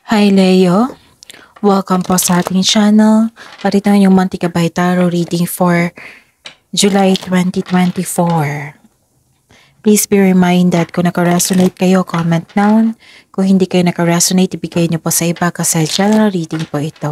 Hi Leo, welcome po sa ating channel. Parito yung Monthly Gabay Tarot reading for July 2024. Please be reminded kung naka-resonate kayo, comment down. Kung hindi kayo naka-resonate, ibigay niyo po sa iba kasi general reading po ito.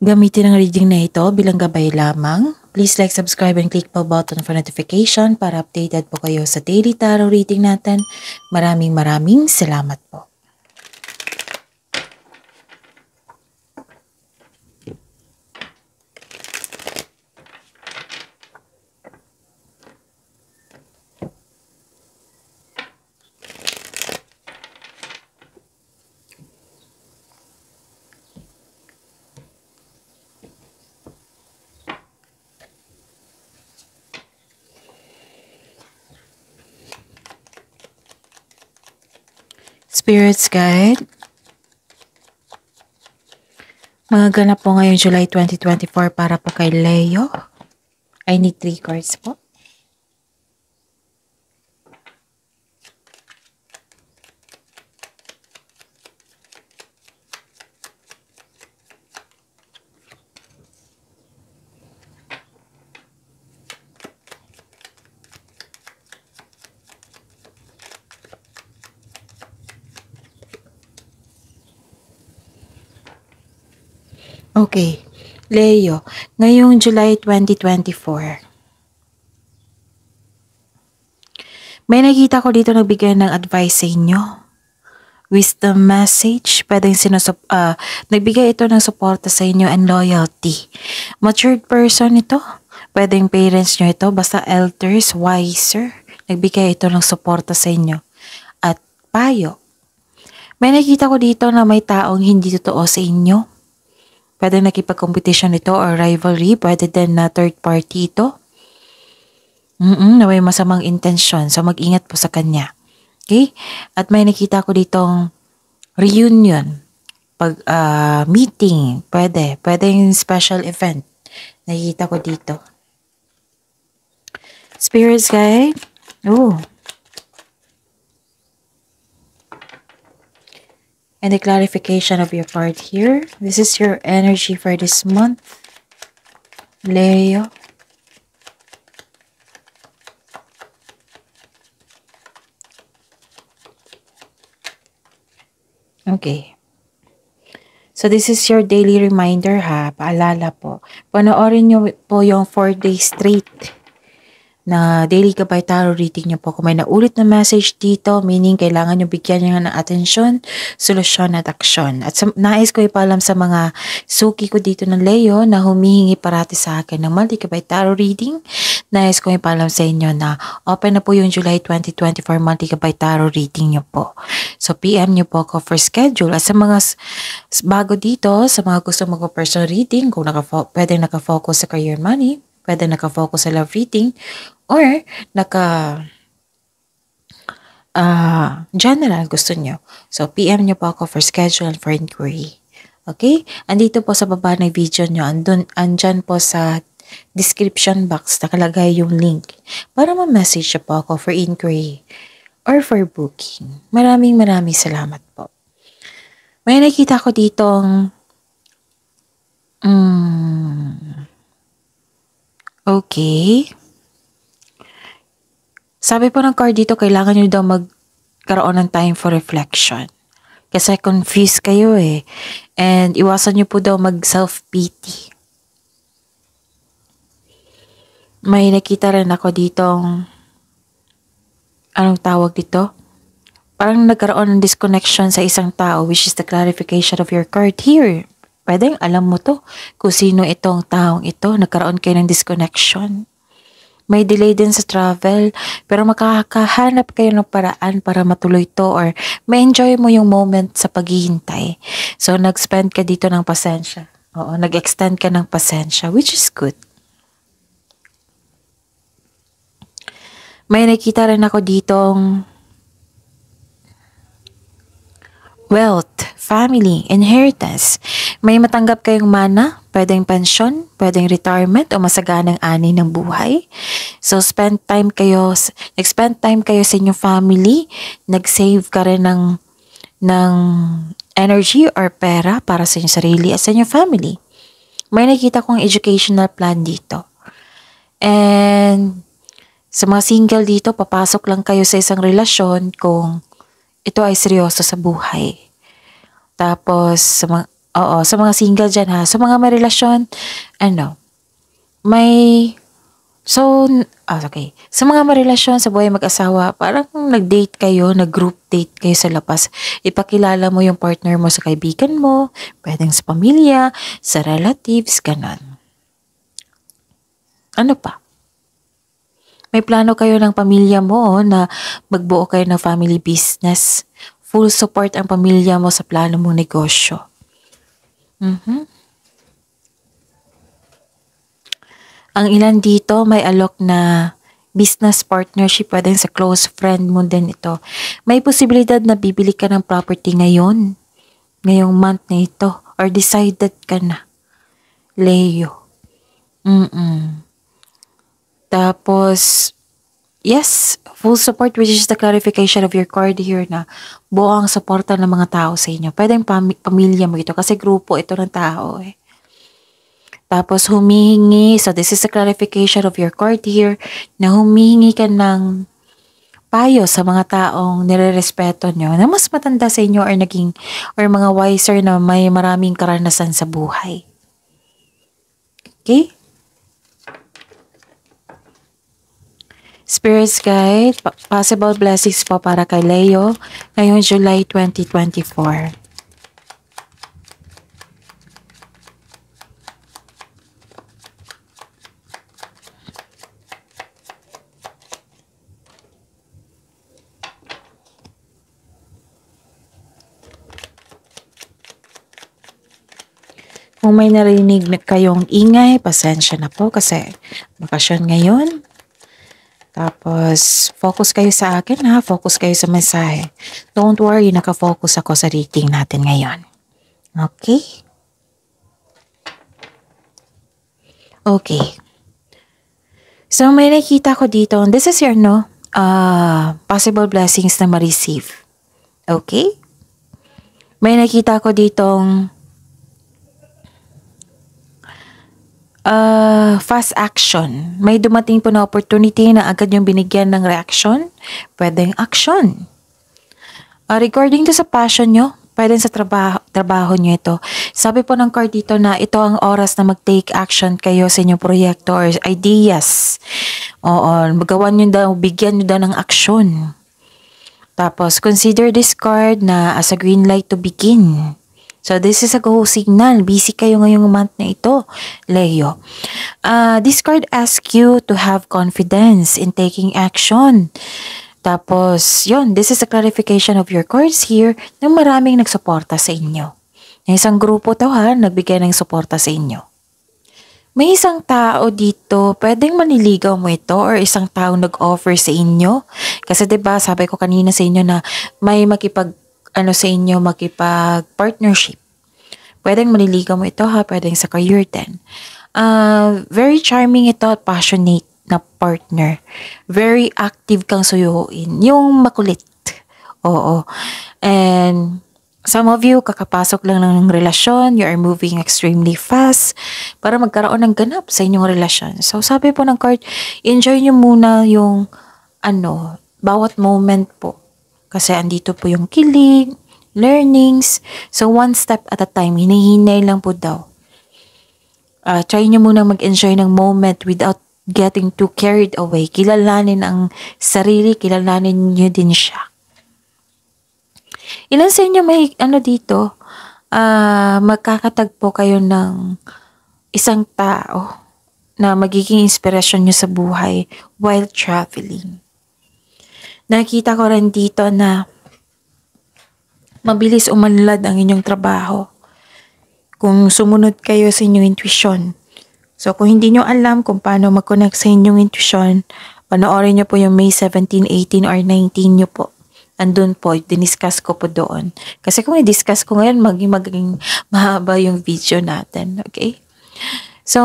Gamitin ang reading na ito bilang gabay lamang. Please like, subscribe, and click po button for notification para updated po kayo sa daily tarot reading natin. Maraming salamat po. Spirits Guide. Mga ganap po ngayong July 2024 para po kay Leo. I need 3 cards po. Okay, Leo, ngayong July 2024, may nakita ko dito nagbigay ng advice sa inyo. Wisdom message, pwedeng nagbigay ito ng suporta sa inyo and loyalty. Matured person ito, pwedeng parents nyo ito, basta elders, wiser, nagbigay ito ng suporta sa inyo. At payo, may nakita ko dito na may taong hindi totoo sa inyo. Pwede nakipag-competition ito or rivalry. Pwede din na third party ito. Na may masamang intensyon. So mag-ingat po sa kanya. Okay? At may nakita ko ditong reunion. Meeting. Pwede. Pwede yung special event. Nakikita ko dito. Spirits Guide. And the clarification of your card here. This is your energy for this month, Leo. Okay. So this is your daily reminder ha. Paalala po. Panoorin nyo po yung 4 days straight na daily gabay tarot reading nyo po. Kung may naulit na message dito, meaning kailangan nyo bigyan nyo ng atensyon, solusyon at aksyon. At nais ko ipaalam sa mga suki ko dito ng Leo na humihingi parati sa akin ng monthly gabay tarot reading. Nais ko ipaalam sa inyo na open na po yung July 2024 monthly gabay tarot reading nyo po. So PM nyo po ako for schedule. At sa mga bago dito, sa mga gusto mag-personal reading, kung pwede nakafocus sa career money, pwede nakafocus sa love reading, or general gusto nyo. So, PM nyo po ako for schedule and for inquiry. Okay? Andito po sa baba ng video nyo, andyan po sa description box, nakalagay yung link para ma-message po ako for inquiry or for booking. Maraming salamat po. May nakita ko ditong okay. Sabi po ng card dito, kailangan nyo daw magkaroon ng time for reflection. Kasi confused kayo eh. And iwasan nyo po daw mag-self-pity. May nakita rin ako ditong, anong tawag dito? Parang nagkaroon ng disconnection sa isang tao, which is the clarification of your card here. Pwedeng alam mo to kung sino itong taong ito. Nagkaroon kayo ng disconnection. May delay din sa travel, pero makakahanap kayo ng paraan para matuloy to or ma-enjoy mo yung moment sa paghihintay. So, nag-spend ka dito ng pasensya. Oo, nag-extend ka ng pasensya, which is good. May nakita rin ako ditong wealth, family, inheritance. May matanggap kayong mana, pwedeng pensyon, pwedeng retirement o masaganang ani ng buhay. So nag-spend time kayo sa inyong family, nag-save ka rin ng energy or pera para sa inyong sarili at sa inyong family. May nakita kong educational plan dito. And sa mga single dito, papasok lang kayo sa isang relasyon kung ito ay seryoso sa buhay. Tapos, sa mga single dyan ha, sa mga may relasyon, okay. Sa mga may relasyon, sa buhay mag-asawa, parang nag-date kayo, nag-group date kayo sa labas. Ipakilala mo yung partner mo sa kaibigan mo, pwedeng sa pamilya, sa relatives, ganon. Ano pa? May plano kayo ng pamilya mo na magbuo kayo ng family business. Full support ang pamilya mo sa plano mong negosyo. Ang ilan dito may alok na business partnership, pwedeng sa close friend mo din ito. May posibilidad na bibili ka ng property ngayong month na ito, or decided ka na, Leo. Tapos, yes, full support, which is the clarification of your card here na buo ang suporta ng mga tao sa inyo. Pwedeng pamilya mo ito kasi grupo ito ng tao eh. Tapos humihingi, so this is a clarification of your card here, na humihingi ka ng payo sa mga taong nirerespeto nyo na mas matanda sa inyo or mga wiser na may maraming karanasan sa buhay. Okay? Spirits Guide, possible blessings po para kay Leo ngayong July 2024. Kung may narinig kayong ingay, pasensya na po kasi bakasyon ngayon. Tapos, focus kayo sa akin ha. Focus kayo sa mensahe. Don't worry, nakafocus ako sa reading natin ngayon. Okay? Okay. So, may nakita ko dito. This is your, possible blessings na ma-receive. Okay? May nakita ko ditong fast action. May dumating po na opportunity na agad yung binigyan ng reaction. Pwedeng action. Regarding to sa passion nyo, pwedeng sa trabaho nyo ito. Sabi po ng card dito na ito ang oras na mag-take action kayo sa inyong proyekto or ideas. Oo, magawan nyo daw, bigyan nyo daw ng action. Tapos, consider this card na as a green light to begin. So, this is a go signal. Busy kayo ngayong month na ito, Leo. This card asks you to have confidence in taking action. Tapos, this is a clarification of your cards here na maraming nagsuporta sa inyo. Isang grupo to ha, nagbigay ng suporta sa inyo. May isang tao dito, pwedeng maniligaw mo ito or isang tao nag-offer sa inyo. Kasi 'di ba sabi ko kanina sa inyo na may makipag-partnership. Pwedeng maniligaw mo ito ha, pwedeng sa career din. Very charming ito at passionate na partner. Very active kang suyuin. Yung makulit. Oo. And some of you, kakapasok lang ng relasyon, you are moving extremely fast para magkaroon ng ganap sa inyong relasyon. So, sabi po ng card, enjoy nyo muna yung bawat moment po. Kasi andito po yung kilig, learnings. So, one step at a time, hinihinay lang po daw. Try nyo muna mag-enjoy ng moment without getting too carried away. Kilalanin ang sarili, kilalanin nyo din siya. Ilan sa inyo may dito, magkakatagpo kayo ng isang tao na magiging inspirasyon nyo sa buhay while traveling. Nakita ko rin dito na mabilis umanlad ang inyong trabaho kung sumunod kayo sa inyong intuition. So, kung hindi nyo alam kung paano mag-connect sa inyong intuition, panoorin nyo po yung May 17, 18, or 19 nyo po. andun po, diniscuss ko po doon. Kasi kung i-discuss ko ngayon, magiging mahaba yung video natin. Okay? So,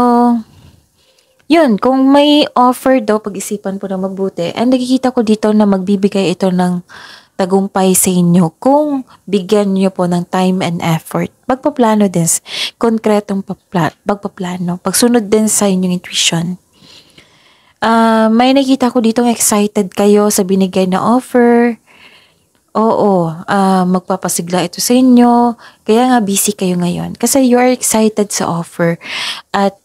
yun, kung may offer daw, pag-isipan po na mabuti. And nakikita ko dito na magbibigay ito ng tagumpay sa inyo kung bigyan niyo po ng time and effort. Pagpaplano din, konkretong pagpaplano. Pagsunod din sa inyong intuition. May nakita ko dito excited kayo sa binigay na offer. Oo, magpapasigla ito sa inyo. Kaya nga busy kayo ngayon. Kasi you are excited sa offer. At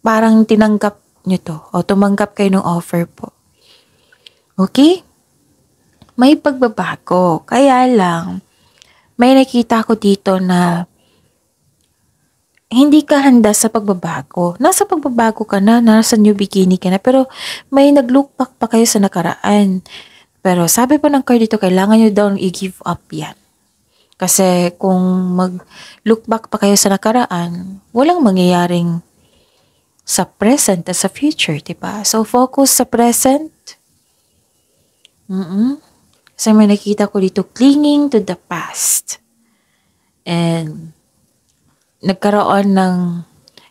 parang tinanggap nyo to. O tumanggap kayo ng offer po. Okay? May pagbabago. Kaya lang, may nakita ko dito na hindi ka handa sa pagbabago. Nasa pagbabago ka na, nasa new beginning ka na, pero may nag-look back pa kayo sa nakaraan. Pero sabi po ng card dito, kailangan nyo daw i-give up yan. Kasi kung mag-look back pa kayo sa nakaraan, walang mangyayaring sa present at sa future, diba? So, focus sa present. Kasi may nakita ko dito, clinging to the past. And nagkaroon ng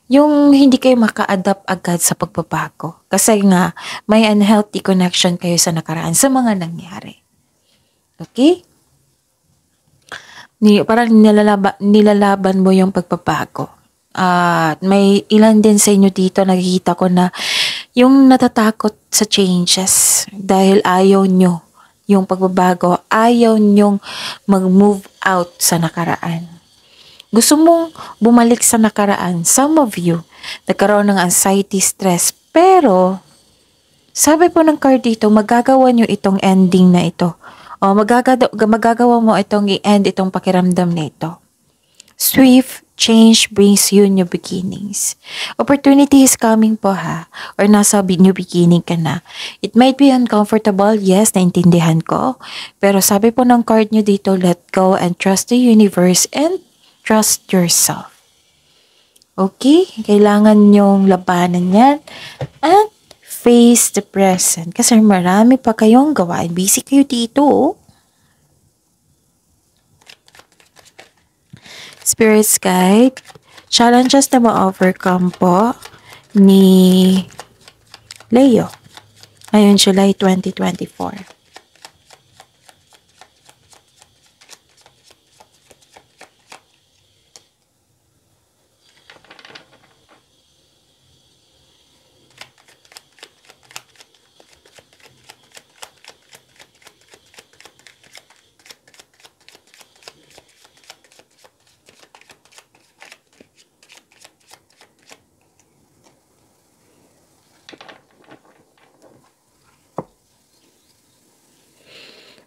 yung hindi kayo maka-adapt agad sa pagbabago. Kasi nga, may unhealthy connection kayo sa nakaraan sa mga nangyari. Okay? Parang nilalaban mo yung pagbabago. At may ilan din sa inyo dito, nakikita ko na yung natatakot sa changes dahil ayaw nyo yung pagbabago, ayaw nyong mag-move out sa nakaraan. Gusto mong bumalik sa nakaraan. Some of you, nagkaroon ng anxiety, stress. Pero, sabi po ng card dito, magagawa nyo itong ending na ito. O magagawa mo itong i-end itong pakiramdam na ito. Swift change brings you new beginnings. Opportunity is coming po ha. Or nasa new beginning ka na. It might be uncomfortable, yes, naintindihan ko. Pero sabi po ng card nyo dito, let go and trust the universe and trust yourself. Okay? Kailangan nyong labanan yan. And face the present. Kasi marami pa kayong gawain. Busy kayo dito. Spirit's Guide. Challenges na ma-overcome po ni Leo. Ngayon, July 2024.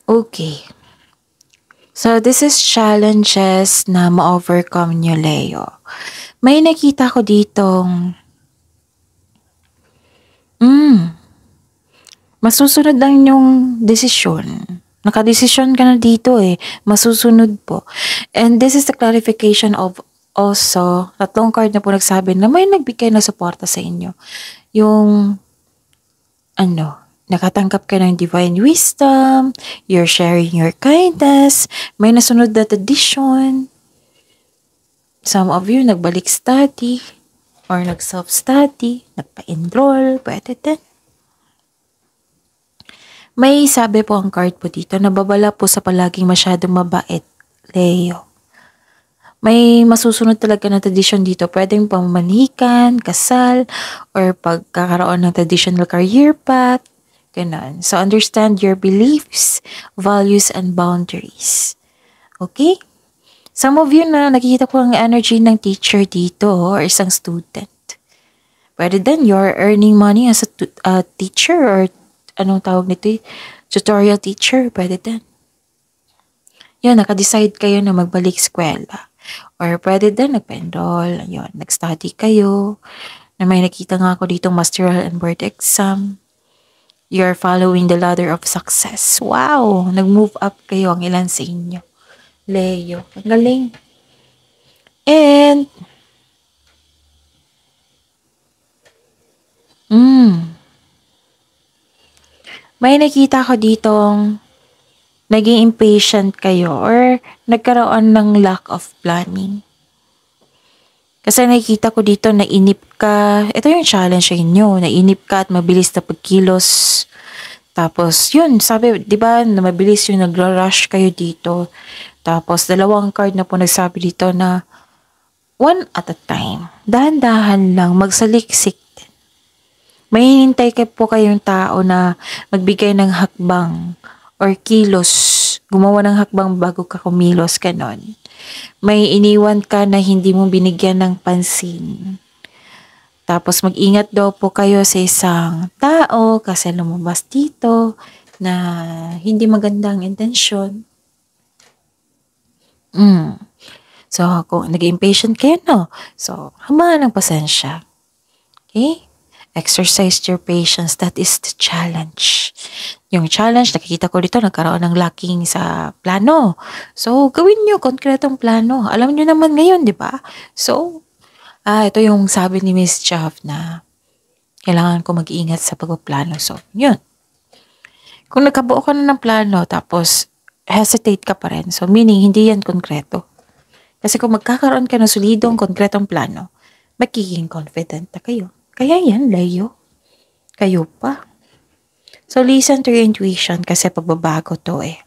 Okay. So, this is challenges na ma-overcome nyo, Leo. May nakita ko ditong masusunod lang yung desisyon. Nakadesisyon ka na dito eh. Masusunod po. And this is the clarification of also, tatlong card na po nagsabi na may nagbigay na suporta sa inyo. Yung, nakatanggap ka ng divine wisdom, you're sharing your kindness, may nasunod na tradition. Some of you nagbalik study or nag-self-study, nagpa-enroll, pwede din. May sabi po ang card po dito, nababala po sa palaging masyadong mabait, Leo. May masusunod talaga na tradition dito. Pwedeng pamamanikan, kasal, or pagkakaroon ng traditional career path. Ganun. So, understand your beliefs, values, and boundaries. Okay? Some of you na nakikita ko ang energy ng teacher dito or isang student. Pwede din, you're earning money as a teacher or anong tawag nito? Tutorial teacher. Pwede din. Yan, nakadecide kayo na magbalik eskwela. Or pwede din, nagpa-enroll. Yun, nag-study kayo. Na may nakita nga ako dito, masteral and board exam. You're following the ladder of success. Wow! Nag-move up kayo ang ilan sa inyo. Leo. Ang galing. And, may nakita ko ditong naging impatient kayo or nagkaroon ng lack of planning. Kasi nakikita ko dito, nainip ka. Ito yung challenge sa inyo. Nainip ka at mabilis na pagkilos. Tapos, yun, sabi, di ba, na mabilis yung nagra-rush kayo dito. Tapos, dalawang card na po nagsabi dito na one at a time. Dahan-dahan lang, magsaliksik. May hinintay po kayong tao na magbigay ng hakbang or kilos. Gumawa ng hakbang bago ka kumilos, ganon. May iniwan ka na hindi mo binigyan ng pansin. Tapos mag-ingat daw po kayo sa isang tao kasi lumabas dito na hindi magandang intensyon. So, kung nag-impatient kayo, no? So, hamaan ng pasensya. Okay? Exercise your patience. That is the challenge. Yung challenge, nakikita ko dito, nagkaroon ng lacking sa plano. So, gawin nyo konkretong plano. Alam nyo naman ngayon, di ba? So, ito yung sabi ni Miss Chav na kailangan ko mag-iingat sa pagpaplano. So, yun. Kung nagkabuo ka na ng plano, tapos hesitate ka pa rin. So, meaning, hindi yan konkreto. Kasi kung magkakaroon ka ng solidong, konkretong plano, magiging confident na kayo. Kaya yan, Leo. Kayo pa. So, listen to your intuition kasi pagbabago to eh.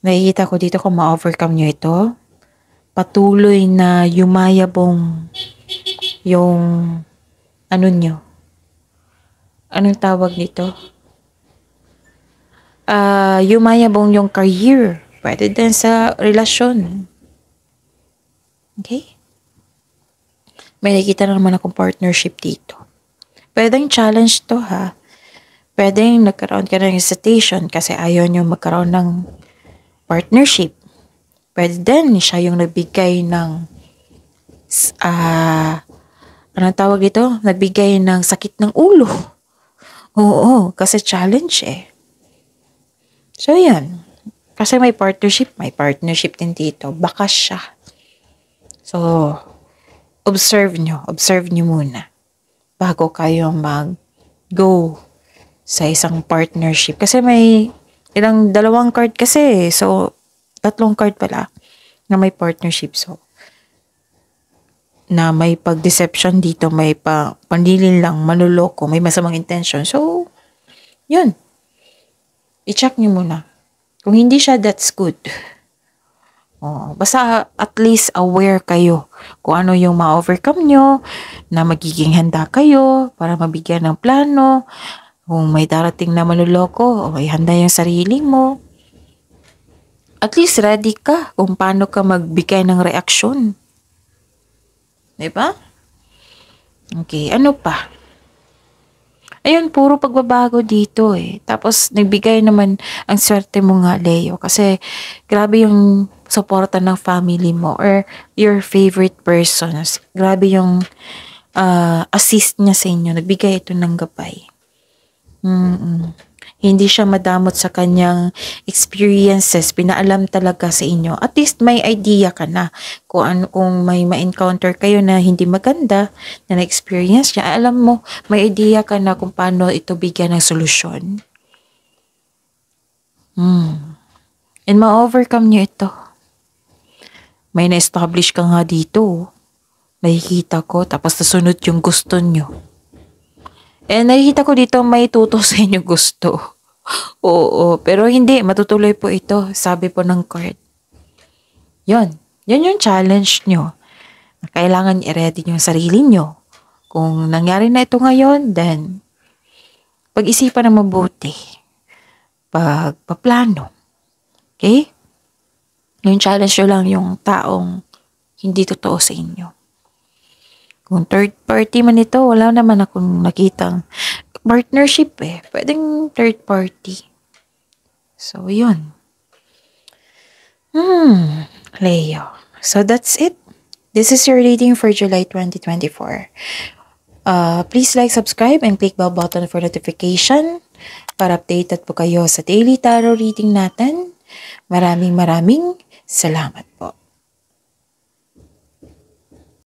Nakikita ko dito kung ma-overcome nyo ito. Patuloy na yumayabong yung ano nyo. Anong tawag nito? Yumayabong yung career. Pwede din sa relasyon. Okay? May nakikita na naman akong partnership dito. Pwedeng challenge to ha. Pwedeng nagkaroon ka ng hesitation kasi ayaw nyo magkaroon ng partnership. Pwede din siya yung nagbigay ng anong tawag dito? Nagbigay ng sakit ng ulo. Oo, kasi challenge eh. So yan. Kasi may partnership din dito. Baka siya. So, observe nyo muna bago kayo mag-go sa isang partnership. Kasi may dalawang card kasi. So, 3 card pala na may partnership. So, na may pag-deception dito, may panlilin lang, manloloko, may masamang intention. So, yun. I-check nyo muna. Kung hindi siya, that's good. Basta at least aware kayo kung ano yung ma-overcome nyo, na magiging handa kayo para mabigyan ng plano. Kung may darating na maluloko, okay, handa yung sarili mo. At least ready ka kung paano ka magbigay ng reaksyon. Diba? Okay, ano pa? Ayun, puro pagbabago dito eh. Tapos, nagbigay naman ang swerte mo nga, Leo. Kasi, grabe yung suporta ng family mo or your favorite persons. Grabe yung assist niya sa inyo. Nagbigay ito ng gabay. Hindi siya madamot sa kanyang experiences. Pinaalam talaga sa inyo. At least may idea ka na kung may ma-encounter kayo na hindi maganda na na-experience niya. Alam mo, may idea ka na kung paano ito bigyan ng solusyon. And ma-overcome niyo ito. May na-establish ka nga dito. Nakikita ko. Tapos nasunod yung gusto niyo. Nakikita ko dito may tuto sa inyo gusto. Oo, pero hindi. Matutuloy po ito. Sabi po ng card. Yun yung challenge nyo. Kailangan i-ready nyo yung sarili nyo. Kung nangyari na ito ngayon, then pag-isipan na mabuti. Pagpaplano. Okay? Yung challenge nyo lang yung taong hindi totoo sa inyo. Kung third party man ito, wala naman akong nakitang partnership eh. Pwedeng third party. So, yun. Leo. So, that's it. This is your reading for July 2024. Please like, subscribe, and click bell button for notification para updated po kayo sa daily tarot reading natin. Maraming salamat po.